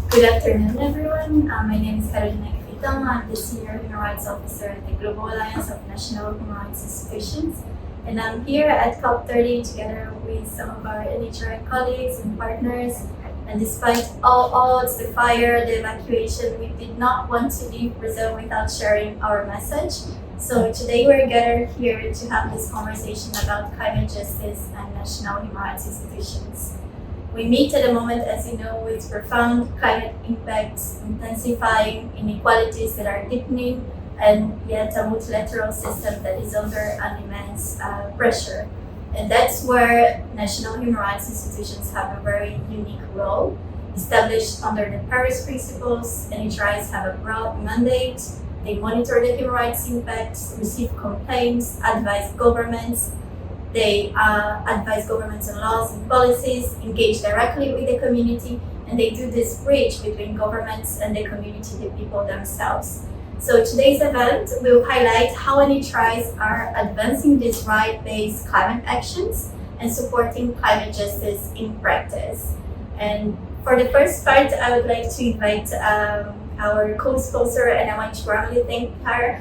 Good afternoon, everyone. My name is Carolina. I'm the Senior Human Rights Officer at the Global Alliance of National Human Rights Institutions. And I'm here at COP30 together with some of our NHRI colleagues and partners. And despite all odds, the fire, the evacuation, we did not want to leave Brazil without sharing our message. So today we're gathered here to have this conversation about climate justice and national human rights institutions. We meet at a moment, as you know, with profound climate impacts, intensifying inequalities that are deepening, and yet a multilateral system that is under an immense pressure. And that's where national human rights institutions have a very unique role. Established under the Paris Principles, NHRIs have a broad mandate. They monitor the human rights impacts, receive complaints, advise governments. They advise governments on laws and policies, engage directly with the community, and they do this bridge between governments and the community, the people themselves. So today's event will highlight how NHRIs are advancing these right-based climate actions and supporting climate justice in practice. And for the first part, I would like to invite our co-sponsor, and I want to warmly thank her,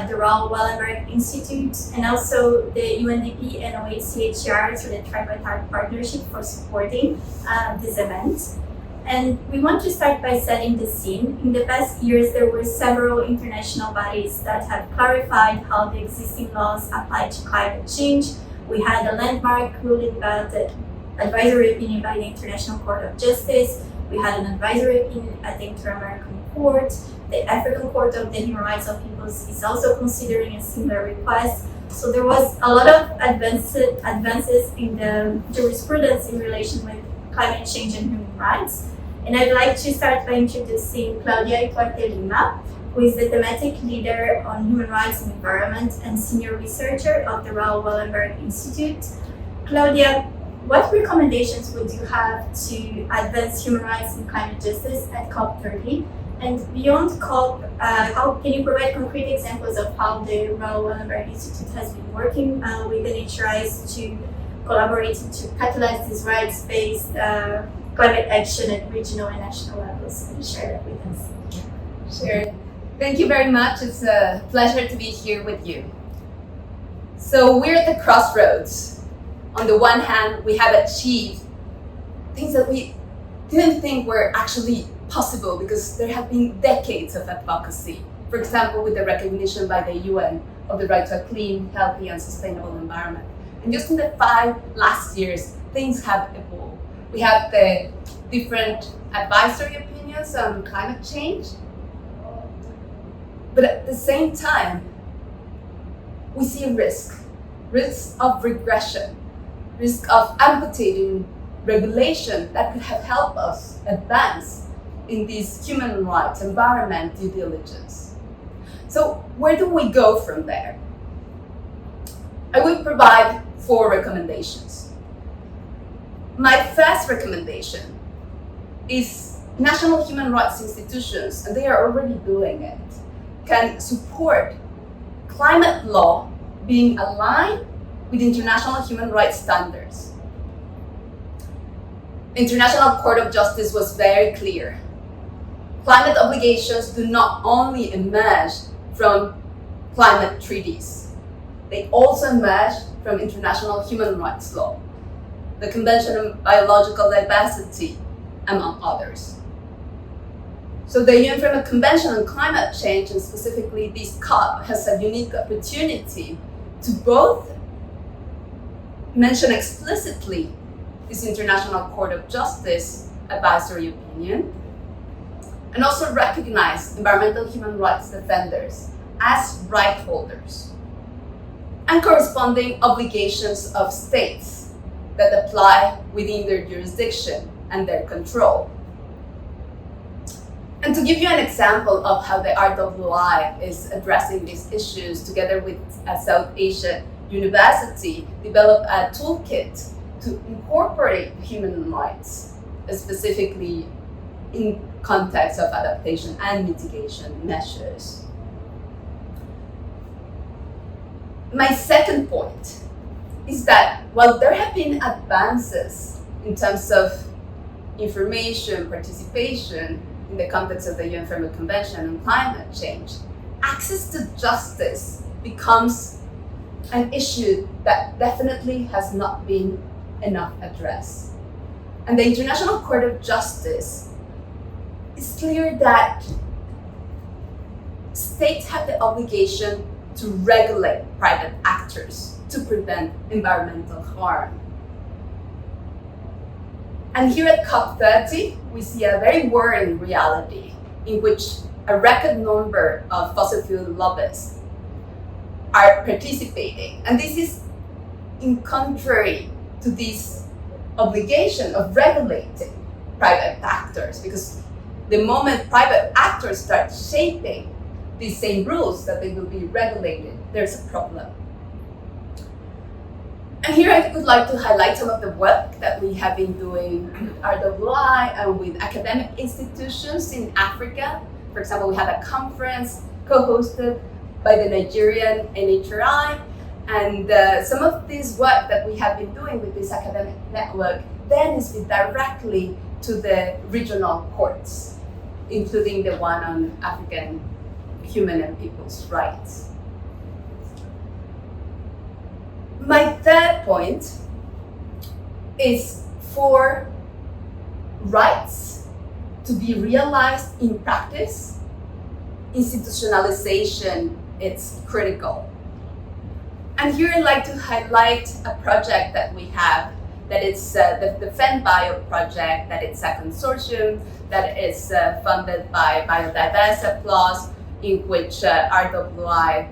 the Raoul Wallenberg Institute, and also the UNDP and OHCHR through the tripartite partnership for supporting this event. And we want to start by setting the scene. In the past years, there were several international bodies that have clarified how the existing laws apply to climate change. We had a landmark ruling about the advisory opinion by the International Court of Justice. We had an advisory opinion at the Inter-American Court. The African Court of the Human Rights of Peoples is also considering a similar request. So there was a lot of advances in the jurisprudence in relation with climate change and human rights. And I'd like to start by introducing Claudia Lima, who is the thematic leader on human rights and environment and senior researcher of the Raoul Wallenberg Institute. Claudia, what recommendations would you have to advance human rights and climate justice at COP30? And beyond COP, how can you provide concrete examples of how the Raoul Wallenberg Institute has been working with NHRIs to collaborate to catalyze this rights-based climate action at regional and national levels? Can you share that with us? Sure. Thank you very much. It's a pleasure to be here with you. So we're at the crossroads. On the one hand, we have achieved things that we didn't think were actually possible because there have been decades of advocacy. For example, with the recognition by the UN of the right to a clean, healthy, and sustainable environment. And just in the 5 last years, things have evolved. We have the different advisory opinions on climate change, but at the same time, we see a risk of regression, risk of amputating regulation that could have helped us advance in this human rights, environment due diligence. So where do we go from there? I will provide 4 recommendations. My first recommendation is national human rights institutions, and they are already doing it, can support climate law being aligned with international human rights standards. International Court of Justice was very clear. Climate obligations do not only emerge from climate treaties, they also emerge from international human rights law, the Convention on Biological Diversity, among others. So the UN Framework Convention on Climate Change, and specifically this COP, has a unique opportunity to both mention explicitly this International Court of Justice advisory opinion, and also recognize environmental human rights defenders as right holders, and corresponding obligations of states that apply within their jurisdiction and their control. And to give you an example of how the RWI is addressing these issues, together with a South Asia university, developed a toolkit to incorporate human rights, specifically in context of adaptation and mitigation measures. My second point is that while there have been advances in terms of information, participation, in the context of the UN Framework Convention on Climate Change, access to justice becomes an issue that definitely has not been enough addressed. And the International Court of Justice is clear that states have the obligation to regulate private actors to prevent environmental harm. And here at COP30, we see a very worrying reality in which a record number of fossil fuel lobbyists are participating. And this is in contrary to this obligation of regulating private actors, because the moment private actors start shaping these same rules that they will be regulated, there's a problem. And here I would like to highlight some of the work that we have been doing with RWI and with academic institutions in Africa. For example, we had a conference co-hosted by the Nigerian NHRI, and some of this work that we have been doing with this academic network then is directly to the regional courts, including the one on African human and people's rights. My third point is for rights to be realized in practice, institutionalization is critical. And here I'd like to highlight a project that we have, that is the FENBio project, that it's a consortium that is funded by Biodiversity Plus, in which RWI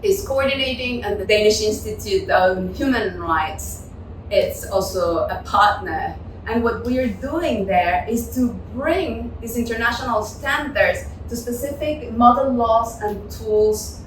is coordinating, and the Danish Institute on Human Rights is also a partner. And what we are doing there is to bring these international standards to specific model laws and tools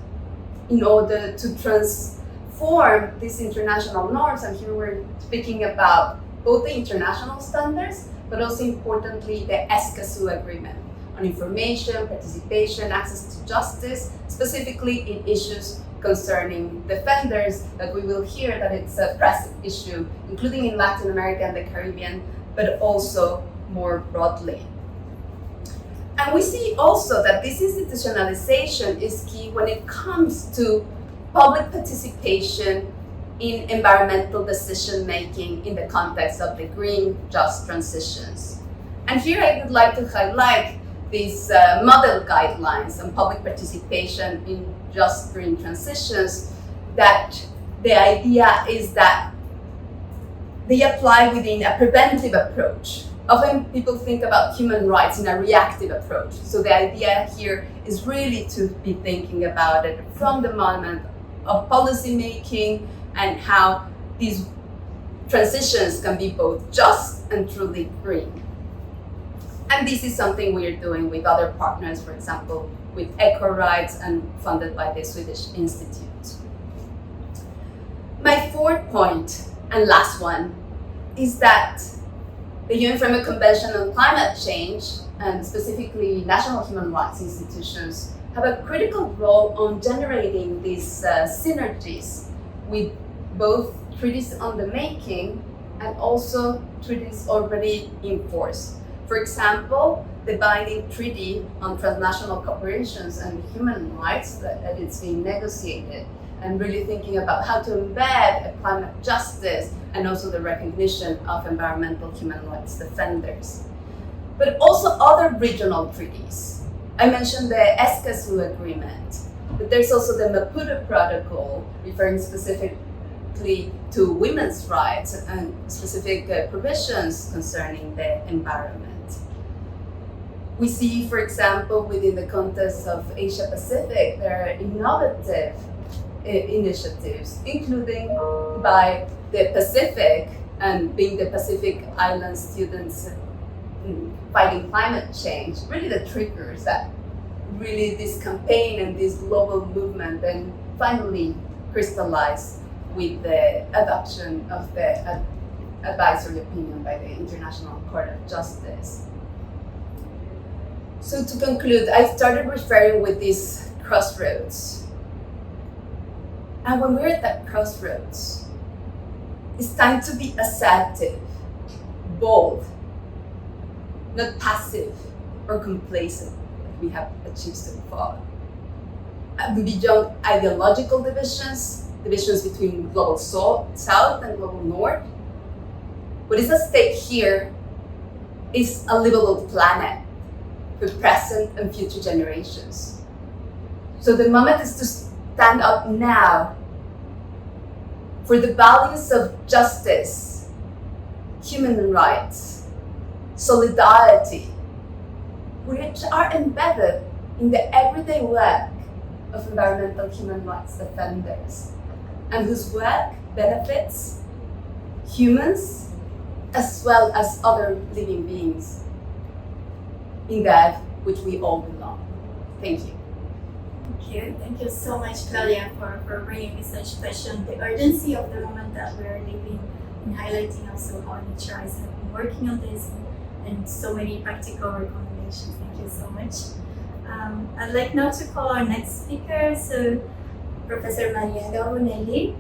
in order to transform these international norms. And here we're speaking about both the international standards, but also importantly, the Escazú Agreement on information, participation, access to justice, specifically in issues concerning defenders, that we will hear that it's a pressing issue, including in Latin America and the Caribbean, but also more broadly. And we see also that this institutionalization is key when it comes to public participation in environmental decision-making in the context of the green just transitions. And here I would like to highlight these model guidelines on public participation in just green transitions, that the idea is that they apply within a preventive approach. Often people think about human rights in a reactive approach. So the idea here is really to be thinking about it from the moment of policy making and how these transitions can be both just and truly green. And this is something we are doing with other partners, for example, with Eco Rights and funded by the Swedish Institute. My fourth point and last one is that the UN Framework Convention on Climate Change, and specifically national human rights institutions, have a critical role on generating these synergies with both treaties on the making and also treaties already in force. For example, the binding treaty on transnational corporations and human rights that it's being negotiated, and really thinking about how to embed a climate justice and also the recognition of environmental human rights defenders. But also other regional treaties. I mentioned the Escazú Agreement, but there's also the Maputo Protocol, referring specifically to women's rights and specific provisions concerning the environment. We see, for example, within the context of Asia Pacific, there are innovative initiatives, including by the Pacific, and being the Pacific Island students fighting climate change, really the triggers that really this campaign and this global movement then finally crystallized with the adoption of the advisory opinion by the International Court of Justice. So to conclude, I started referring with these crossroads. And when we're at that crossroads, it's time to be assertive, bold, not passive, or complacent that we have achieved so far. Beyond ideological divisions between global south and global north, what is at stake here is a livable planet for present and future generations. So the moment is to stand up now for the values of justice, human rights, solidarity, which are embedded in the everyday work of environmental human rights defenders, and whose work benefits humans as well as other living beings in the earth which we all belong. Thank you. Thank you so much, Claudia, for bringing me such passion, the urgency of the moment that we are living, and highlighting also how NHRs have been working on this and so many practical recommendations. Thank you so much. I'd like now to call our next speaker, so Professor Maria Gavounelli.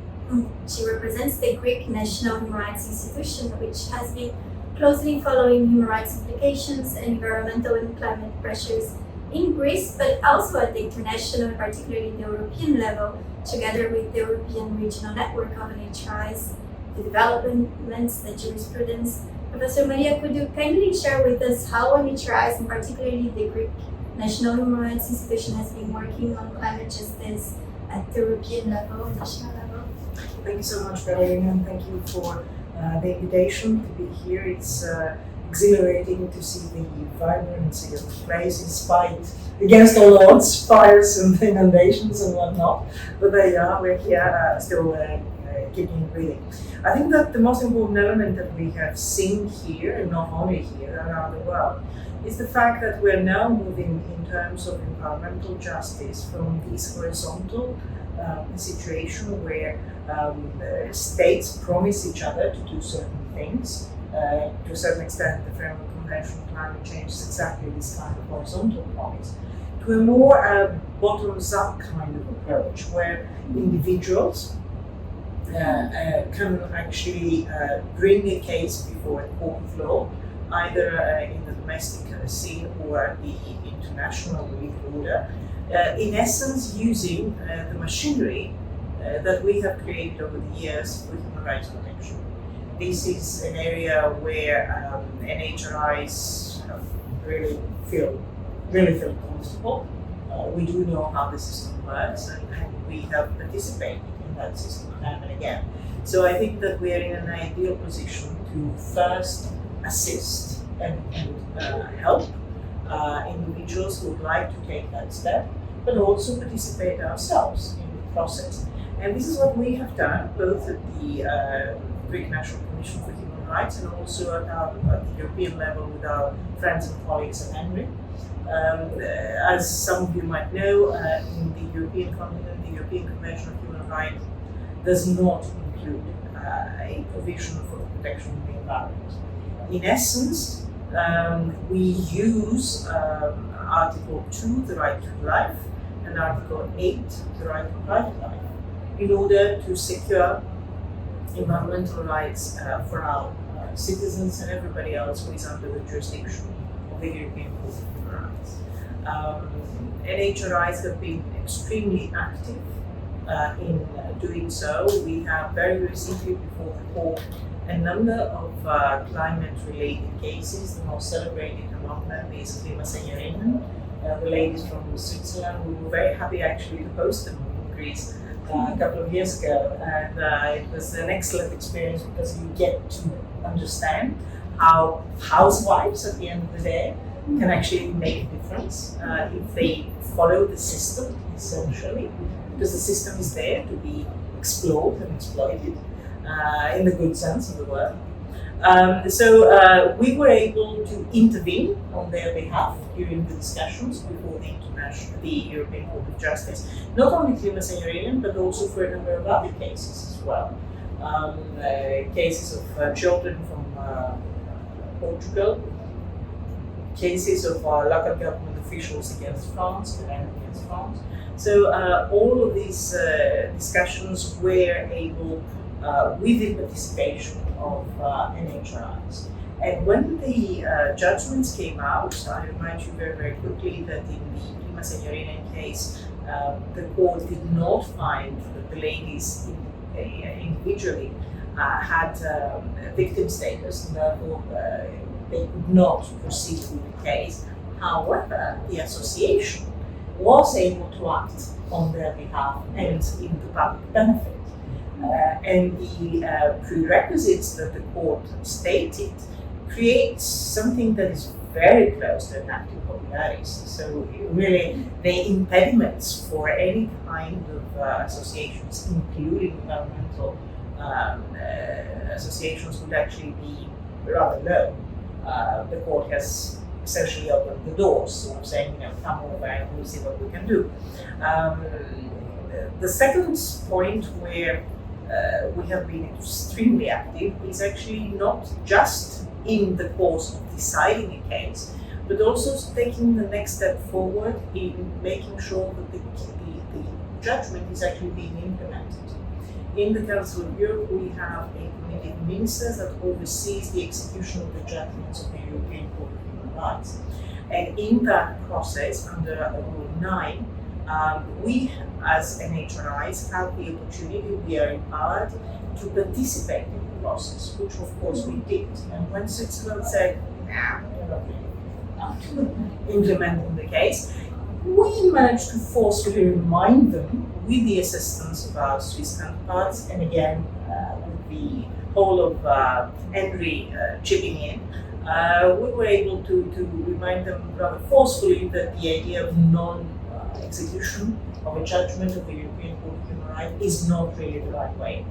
She represents the Greek National Human Rights Institution, which has been closely following human rights implications and environmental and climate pressures in Greece, but also at the international and particularly the European level, together with the European Regional Network of NHRs, the developments, the jurisprudence. Professor Maria, could you kindly share with us how NHRs, and particularly the Greek National Human Rights Institution, has been working on climate justice at the European level and national level? Thank you so much, Carolina, and thank you for the invitation to be here. It's exhilarating to see the vibrancy of the place, in spite, against all odds, fires and inundations and whatnot. But there you are, we're here still keeping breathing. I think that the most important element that we have seen here, and not only here, around the world, is the fact that we're now moving in terms of environmental justice from this horizontal situation where states promise each other to do certain things. To a certain extent, the Framework Convention on Climate Change is exactly this kind of horizontal promise, to a more bottoms-up kind of approach, where individuals can actually bring a case before a court of law, either in the domestic scene or at the international legal order, in essence using the machinery that we have created over the years for human rights protection. This is an area where NHRIs really feel comfortable. We do know how the system works, and we have participated in that system time and again. So I think that we are in an ideal position to first assist and help individuals who would like to take that step, but also participate ourselves in the process. And this is what we have done, both at the Greek National Commission for Human Rights and also at the European level with our friends and colleagues at GANHRI. As some of you might know, in the European continent, the European Convention on Human Rights does not include a provision for the protection of the environment. In essence, we use Article 2, the right to life, and Article 8, the right to private life, in order to secure environmental rights for our citizens and everybody else who is under the jurisdiction of the European Court of Human Rights. NHRIs have been extremely active in doing so. We have very recently before the court a number of climate-related cases. The most celebrated among them is Κλιματική Αλλαγή, the ladies from Switzerland. We were very happy actually to host them in Greece a couple of years ago, and it was an excellent experience because you get to understand how housewives at the end of the day can actually make a difference if they follow the system, essentially, because the system is there to be explored and exploited in the good sense of the word. So we were able to intervene on their behalf during the discussions before the European Court of Justice, not only Κλιματική Αλλαγή, but also for a number of other cases as well. Cases of children from Portugal, cases of local government officials against France, against France. So all of these discussions were able with the participation of NHRIs. And when the judgments came out, I remind you very, very quickly that in the Prima Signorina case, the court did not find that the ladies individually had victim status, and therefore they could not proceed with the case. However, the association was able to act on their behalf and in the public benefit. And the prerequisites that the court stated creates something that is very close to an active popularis. So really, the impediments for any kind of associations, including environmental associations, would actually be rather low. The court has essentially opened the doors, sort of saying, come over and we'll see what we can do. The second point where we have been extremely active is actually not just in the course of deciding a case, but also taking the next step forward in making sure that the judgment is actually being implemented. In the Council of Europe, we have a committee of ministers that oversees the execution of the judgments of the European Court of Human Rights. And in that process, under Rule 9, we as NHRIs have the opportunity, we are empowered to participate in the process, which of course we did. And when Switzerland said, nah, we're not really implementing the case, we managed to forcefully remind them with the assistance of our Swiss counterparts, and again with the whole of GANHRI chipping in, we were able to remind them rather forcefully that the idea of non-execution of a judgment of the European Court of Human Rights is not really the right way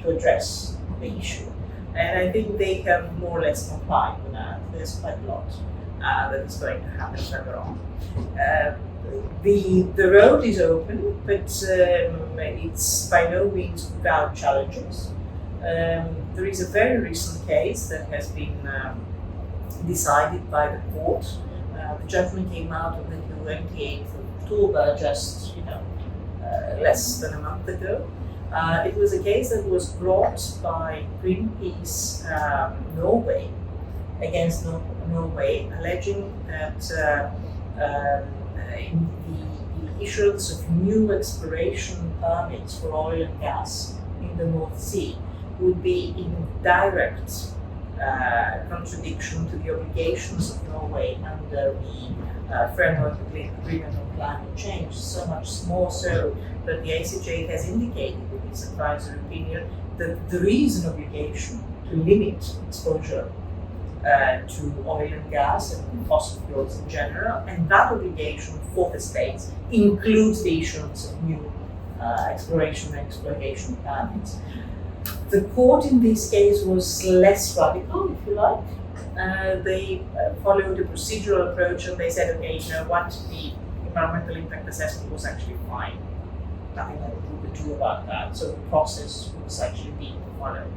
to address the issue. And I think they have more or less complied with that. There's quite a lot that is going to happen further on. The road is open, but it's by no means without challenges. There is a very recent case that has been decided by the court. The judgment came out on the 28th of October, just less than a month ago. It was a case that was brought by Greenpeace Norway against Norway, alleging that in the issuance of new exploration permits for oil and gas in the North Sea would be in direct contradiction to the obligations of Norway under the framework agreement on climate change, so much more so that the ICJ has indicated in its advisory opinion that there is an obligation to limit exposure to oil and gas and fossil fuels in general, and that obligation for the states includes the issuance of new exploration and exploitation permits. The court in this case was less radical, if you like. They followed a procedural approach and they said, okay, what, the environmental impact assessment was actually fine. Nothing that we could do about that. So the process was actually being followed.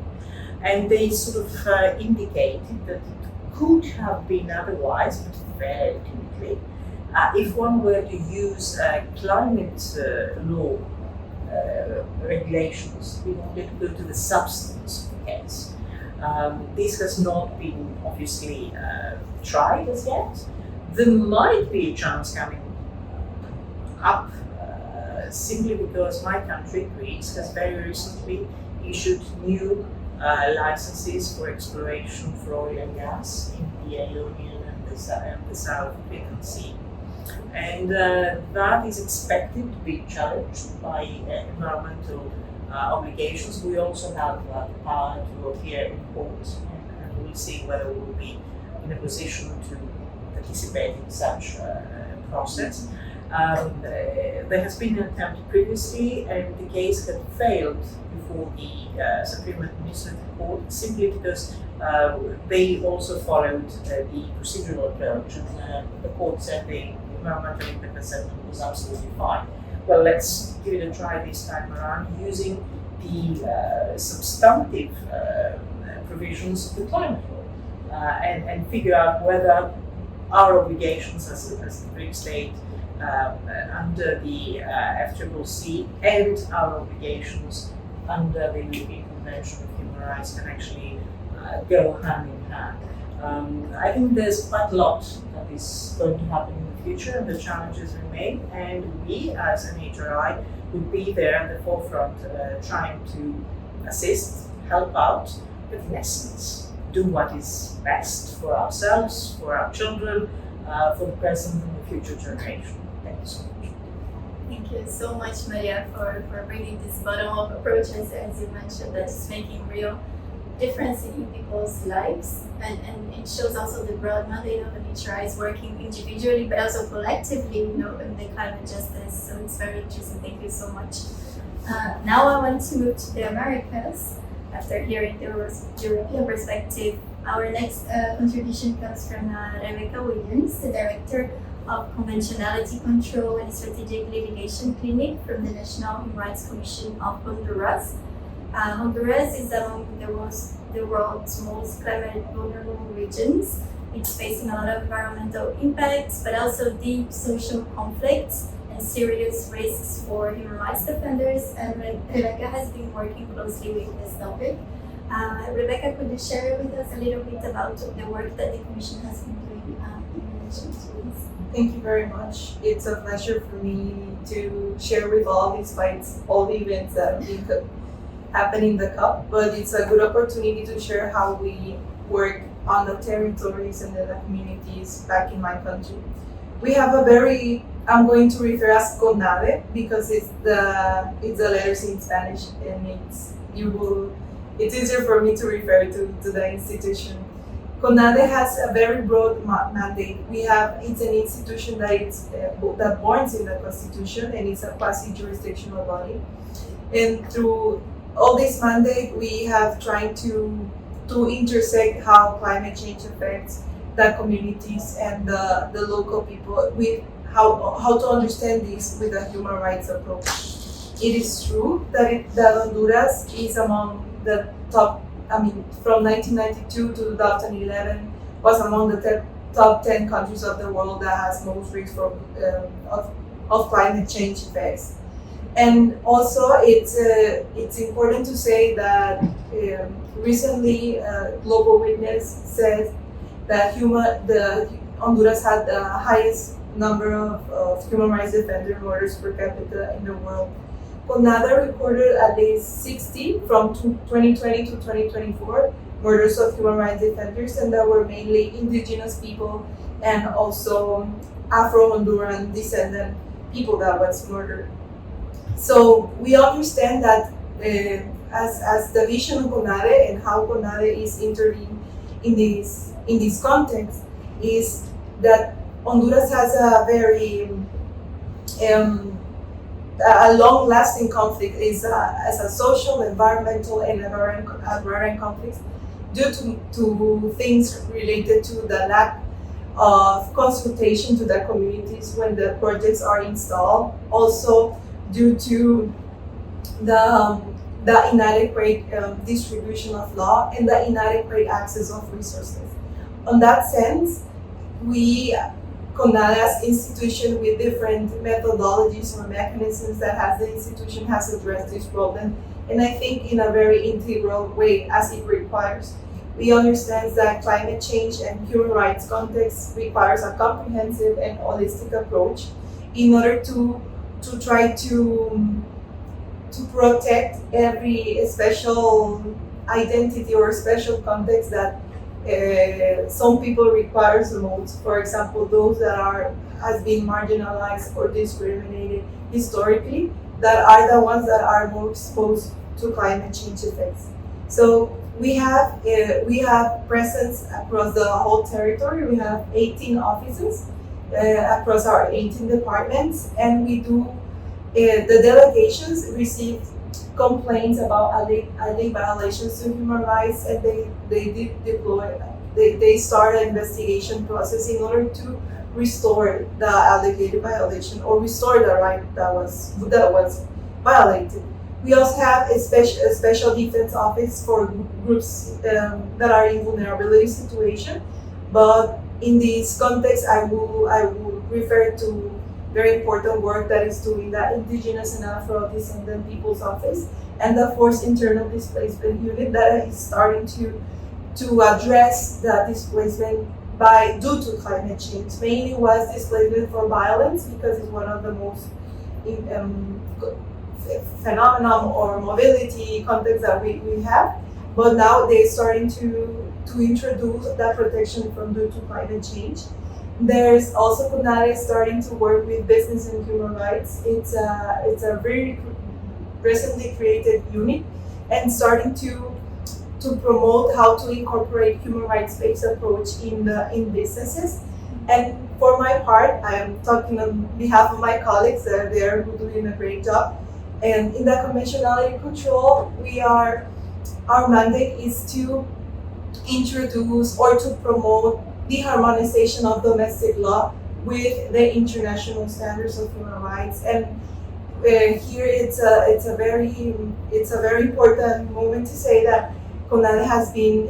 And they sort of indicated that it could have been otherwise, but very typically, if one were to use climate law regulations in order to go to the substance of the case. This has not been obviously tried as yet. There might be a chance coming up simply because my country, Greece, has very recently issued new licenses for exploration for oil and gas in the Ionian and the South African Sea. And that is expected to be challenged by environmental obligations. We also have the power to appear in court, and we'll see whether we will be in a position to participate in such a process. There has been an attempt previously, and the case had failed before the Supreme Administrative Court simply because they also followed the procedural approach, and the court said the environmental impact assessment was absolutely fine. Well, let's give it a try this time around using the substantive provisions of the climate law and figure out whether our obligations as the Greek state under the FCCC and our obligations under the European Convention of Human Rights can actually go hand in hand. I think there's quite a lot that is going to happen in the future, and the challenges remain, and we as an HRI will be there at the forefront, trying to assist, help out, but in essence, do what is best for ourselves, for our children, for the present and the future generation. Thank you so much. Thank you so much, Maria, for bringing this bottom-up approach, as you mentioned, that is making real difference in people's lives, and it shows also the broad mandate of HRI is working individually but also collectively, in the climate justice. So it's very interesting. Thank you so much. Now I want to move to the Americas. After hearing the European perspective, our next contribution comes from Rebecca Williams, the Director of Conventionality Control and Strategic Litigation Clinic from the National Human Rights Commission of Honduras. Honduras is among the world's most climate vulnerable regions. It's facing a lot of environmental impacts, but also deep social conflicts and serious risks for human rights defenders. And Rebecca has been working closely with this topic. Rebecca, could you share with us a little bit about the work that the Commission has been doing in relation to this? Thank you very much. It's a pleasure for me to share with all the events that have been happening in the COP, but it's a good opportunity to share how we work on the territories and the communities back in my country. We have I'm going to refer as CONADE because it's the letters in Spanish, and it's easier for me to refer to the institution. CONADE has a very broad mandate. It's an institution that borns in the Constitution, and it's a quasi-jurisdictional body. And through all this mandate, we have tried to intersect how climate change affects the communities and the local people with how to understand this with a human rights approach. It is true that Honduras is among the top, from 1992 to 2011, was among the top 10 countries of the world that has most risk of climate change effects. And also, it's important to say that recently, Global Witness said that Honduras had the highest number of human rights defender murders per capita in the world. CONADE recorded at least 60 from 2020 to 2024 murders of human rights defenders, and that were mainly indigenous people and also Afro-Honduran descendant people that was murdered. So we understand that as the vision of CONADE and how CONADE is intervening in this context is that Honduras has a very a long-lasting conflict as a social, environmental, and agrarian conflict due to things related to the lack of consultation to the communities when the projects are installed. Also, due to the inadequate distribution of law and the inadequate access of resources. On that sense, CONADE as institution with different methodologies or mechanisms that the institution has addressed this problem, and I think in a very integral way as it requires. We understand that climate change and human rights context requires a comprehensive and holistic approach in order to try to protect every special identity or special context that some people requires the most. For example, those that has been marginalized or discriminated historically, that are the ones that are more exposed to climate change effects. So we have presence across the whole territory. We have 18 offices across our 18 departments, and we do the delegations receive complaints about alleged violations to human rights, and they start an investigation process in order to restore the alleged violation or restore the right that was violated. We also have a special defense office for groups that are in vulnerability situation, but in this context, I will refer to very important work that is doing the Indigenous and Afro-descendant People's Office and the Forced Internal Displacement Unit that is starting to to address the displacement due to climate change. Mainly was displacement for violence, because it's one of the most phenomenon or mobility context that we have. But now they're starting to introduce that protection from due to climate change. There's also CONADE starting to work with business and human rights. It's a very recently created unit, and starting to promote how to incorporate human rights-based approach in businesses. And for my part, I am talking on behalf of my colleagues. They're doing a great job. And in the conventionality control, our mandate is to introduce or to promote the harmonization of domestic law with the international standards of human rights. And here it's a very important moment to say that CONADE has been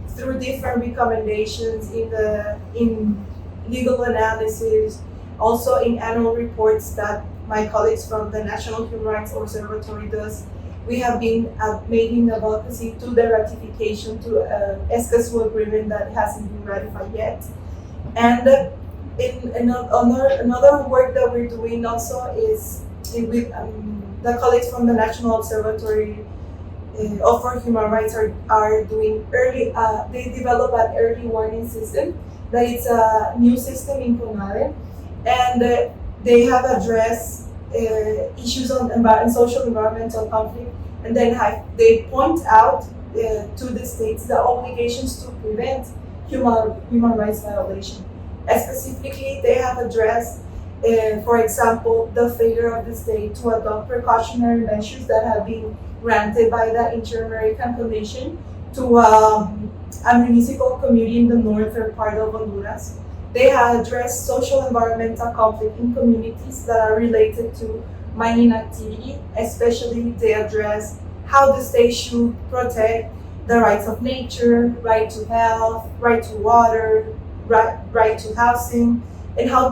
through different recommendations in legal analysis, also in annual reports that my colleagues from the National Human Rights Observatory does. We have been making advocacy to the ratification to ESCASU agreement that hasn't been ratified yet. And another work that we're doing also is with the colleagues from the National Observatory for Human Rights are doing they develop an early warning system that it's a new system in CONADE, and they have addressed issues on social environmental conflict, and then they point out to the states the obligations to prevent human rights violation. Specifically, they have addressed, for example, the failure of the state to adopt precautionary measures that have been granted by the Inter-American Commission to a municipal community in the northern part of Honduras. They have addressed social environmental conflict in communities that are related to mining activity. Especially, they address how the state should protect the rights of nature, right to health, right to water, right to housing, and how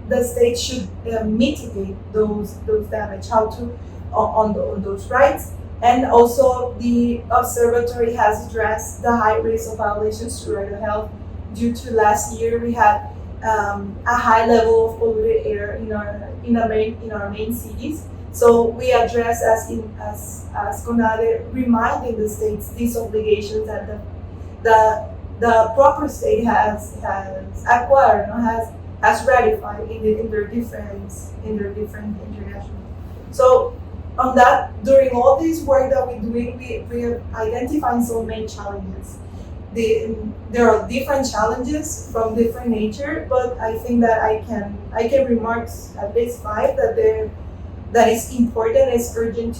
the state should mitigate those damage, on those rights. And also, the observatory has addressed the high risk of violations to right to health due to last year we had a high level of polluted air in our main cities. So we address as CONADE, reminding the states these obligations that the proper state has acquired, has ratified in their different international. So on that, during all this work that we're doing, we are identifying some main challenges. There are different challenges from different nature, but I think that I can remark at least 5 that is important, is urgent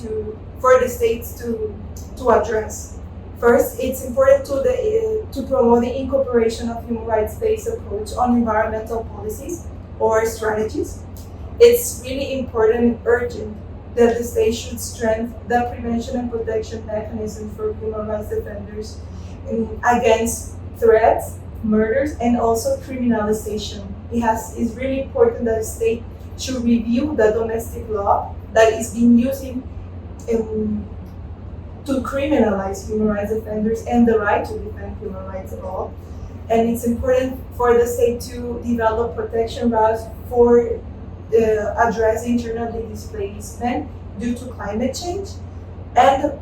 for the states to address. First, it's important to promote the incorporation of human rights-based approach on environmental policies or strategies. It's really important and urgent that the state should strengthen the prevention and protection mechanism for human rights defenders against threats, murders, and also criminalization. It's really important that the state should review the domestic law that is being used to criminalize human rights defenders and the right to defend human rights at all. And it's important for the state to develop protection routes for address internally displacement due to climate change. And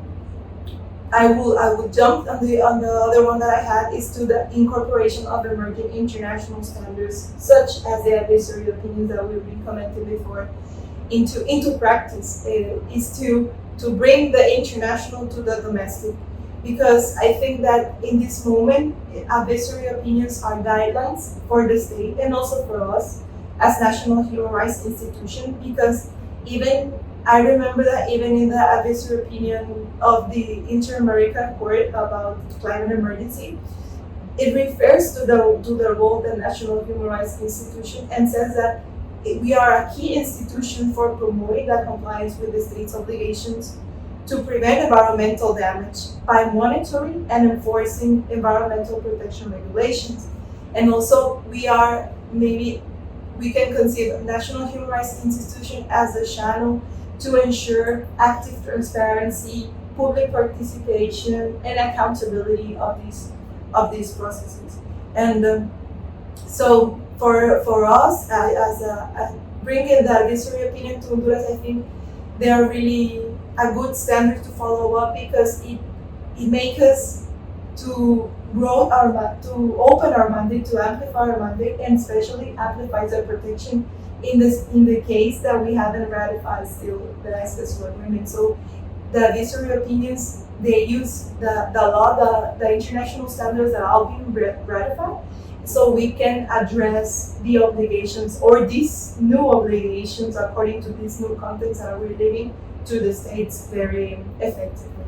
I will jump on the other one that I had is to the incorporation of emerging international standards, such as the advisory opinions that we've been commenting before, into practice. Is to bring the international to the domestic, because I think that in this moment, advisory opinions are guidelines for the state and also for us as national human rights institution, because I remember that even in the advisory opinion of the Inter-American Court about climate emergency, it refers to the role of the national human rights institution and says that we are a key institution for promoting the compliance with the state's obligations to prevent environmental damage by monitoring and enforcing environmental protection regulations. And also, we can conceive National Human Rights Institution as a channel to ensure active transparency, public participation, and accountability of of these processes. And so for us, as bringing the advisory opinion to Honduras, I think they are really a good standard to follow up, because it makes us to grow to open our mandate, to amplify our mandate, and especially amplifies our protection in the case that we haven't ratified still the Escazú agreement. So the advisory opinions, they use the law, the international standards that are being ratified, so we can address the obligations or these new obligations according to this new context that we're living to the states very effectively.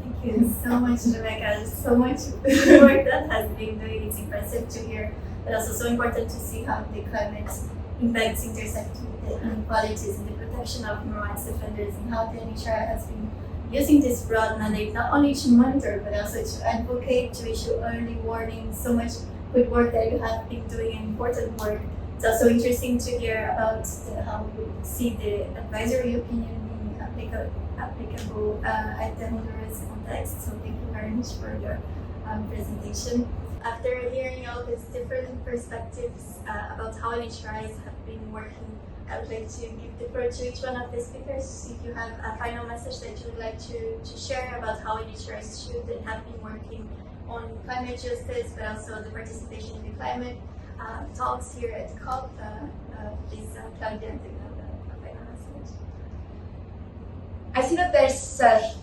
Thank you so much, Rebecca. So much work that has been doing. It's impressive to hear, but also so important to see how the climate impacts intersect with the inequalities and the protection of human rights defenders, and how the NHR has been using this broad mandate not only to monitor but also to advocate, to issue early warnings. So much good work that you have been doing, important work. It's also interesting to hear about how you see the advisory opinion being applicable at the Honduras context. So thank you very much for your presentation. After hearing all these different perspectives about how NHRIs have been working, I would like to give the floor to each one of the speakers. If you have a final message that you would like to share about how NHRIs should and have been working on climate justice, but also the participation in the climate talks here at COP, please, Claudia, take a final message. I see that there's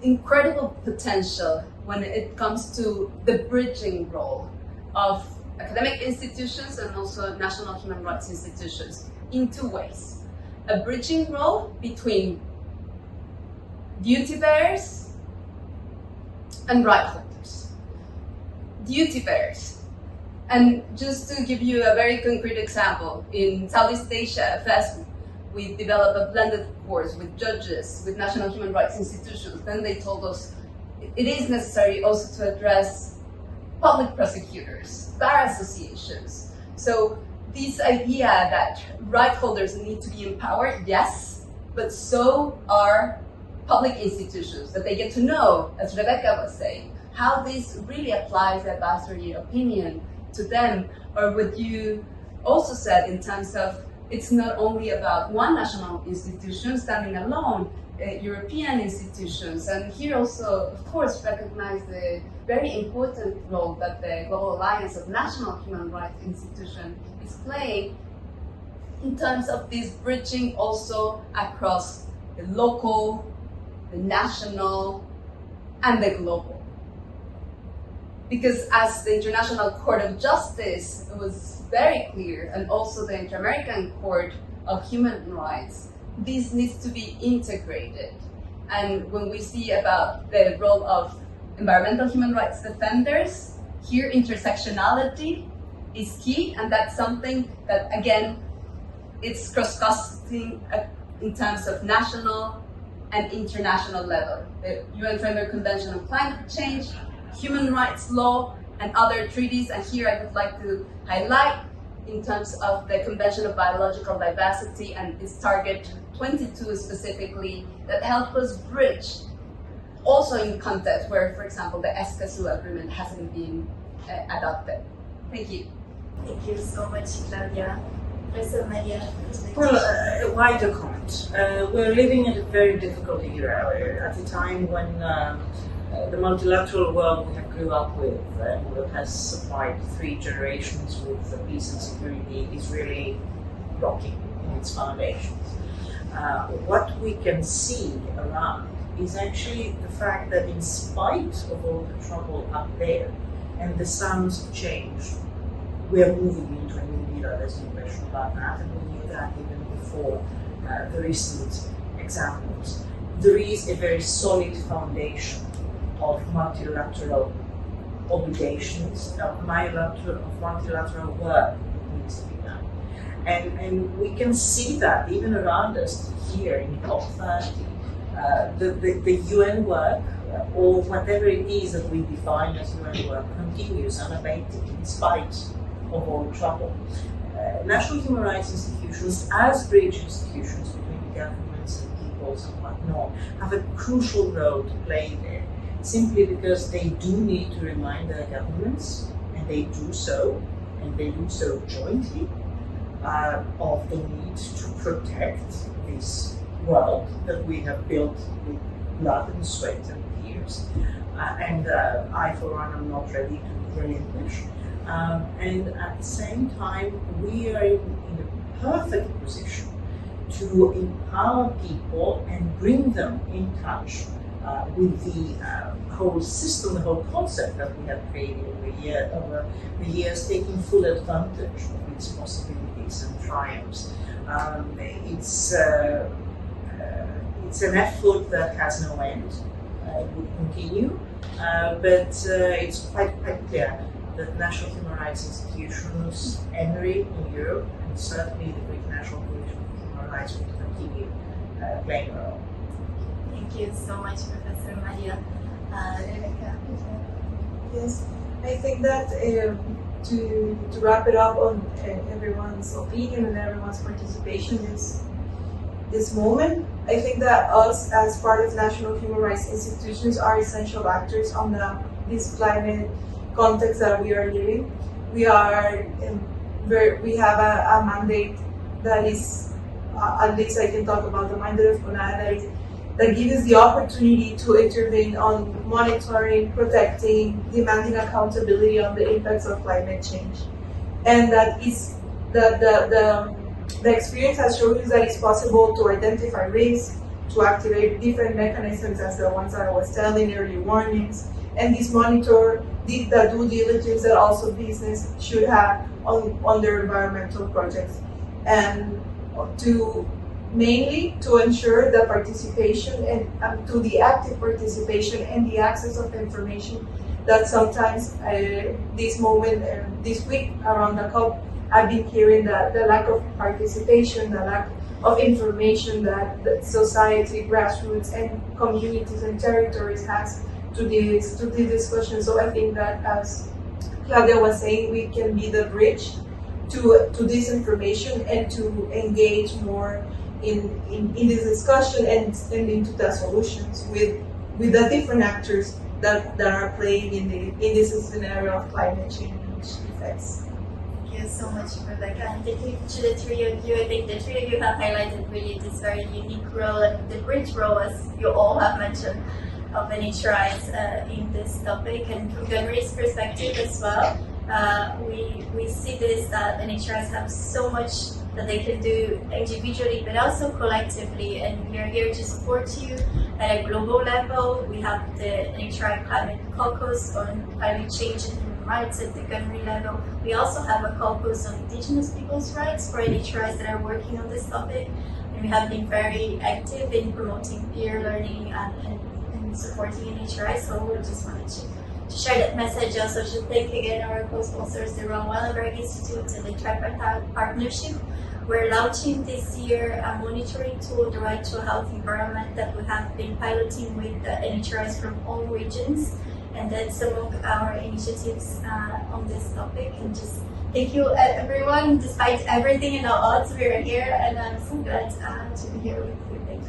incredible potential when it comes to the bridging role of academic institutions and also national human rights institutions in two ways. A bridging role between duty bearers and right holders. Duty bearers. And just to give you a very concrete example, in Southeast Asia, first we developed a blended course with judges, with national human rights institutions. Then they told us it is necessary also to address public prosecutors, bar associations. So this idea that right holders need to be empowered, yes, but so are public institutions, that they get to know, as Rebecca was saying, how this really applies the advisory opinion to them, or what you also said in terms of it's not only about one national institution standing alone, European institutions, and here also, of course, recognize the very important role that the Global Alliance of National Human Rights Institutions is playing in terms of this bridging also across the local, the national, and the global. Because as the International Court of Justice was very clear, and also the Inter-American Court of Human Rights, this needs to be integrated. And when we see about the role of environmental human rights defenders, here intersectionality is key, and that's something that, again, it's cross-cutting in terms of national and international level. The UN Framework Convention on Climate Change, human rights law, and other treaties, and here I would like to highlight in terms of the Convention of Biological Diversity and its Target 22 specifically, that help us bridge, also in context where, for example, the Escazú agreement hasn't been adopted. Thank you. Thank you so much, Claudia. Professor Maria. Well, a wider comment. We're living in a very difficult era, at a time when the multilateral world we have grew up with, that has supplied 3 generations with peace and security, is really rocking in its foundations. What we can see around is actually the fact that in spite of all the trouble up there and the sounds of change, we are moving into a new era. There's no question about that, and we knew that even before the recent examples. There is a very solid foundation of multilateral obligations, of multilateral work that needs to be done. And we can see that even around us here in COP30, the UN work, or whatever it is that we define as UN work, continues unabated in spite of all trouble. National human rights institutions, as bridge institutions between governments and peoples and whatnot, have a crucial role to play there. simply because they do need to remind their governments, and they do so jointly, of the need to protect this world that we have built with blood and sweat and tears. And I, for one, am not ready to relinquish. And at the same time, we are in a perfect position to empower people and bring them in touch with the whole system, the whole concept that we have created over the years, taking full advantage of its possibilities and triumphs. It's an effort that has no end. It will continue, but it's quite clear that national human rights institutions, GANHRI in Europe, and certainly the Greek National Commission for Human Rights will continue playing a role. Thank you so much, Professor Maria. Rebecca. Yes, I think that to wrap it up on everyone's opinion and everyone's participation this moment, I think that us as part of national human rights institutions are essential actors on this climate context that we are living. We have a mandate that is, at least I can talk about the mandate of CONADE, that gives us the opportunity to intervene on monitoring, protecting, demanding accountability on the impacts of climate change. And that is the experience has shown us that it's possible to identify risks, to activate different mechanisms as the ones that I was telling, early warnings, and this monitor the due diligence that also business should have on their environmental projects. And mainly to ensure the participation and to the active participation and the access of information that sometimes this week around the COP, I've been hearing the lack of participation, the lack of information that society, grassroots, and communities and territories has to these discussions. So I think that, as Claudia was saying, we can be the bridge to this information and to engage more in this discussion and into the solutions with the different actors that are playing in this scenario of climate change effects. Thank you so much, Rebecca, and thank you to the three of you. I think the three of you have highlighted really this very unique role and the bridge role, as you all have mentioned, of NHRIs in this topic. And from GANHRI's perspective as well, we see this, that NHRIs have so much that they can do individually but also collectively, and we are here to support you at a global level. We have the NHRI Climate Caucus on climate change and human rights at the GANHRI level. We also have a caucus on indigenous people's rights for NHRIs that are working on this topic, and we have been very active in promoting peer learning and supporting NHRI, so we just wanted to share that message. Also to thank again our co-sponsors, the Ron Wellenberg Institute and the Tripartite Partnership. We're launching this year a monitoring tool, the Right to a Healthy Environment, that we have been piloting with NHRIs from all regions, and that's among our initiatives on this topic. And just thank you everyone, despite everything and all odds, we are here, and I'm so glad to be here with you. Thank you.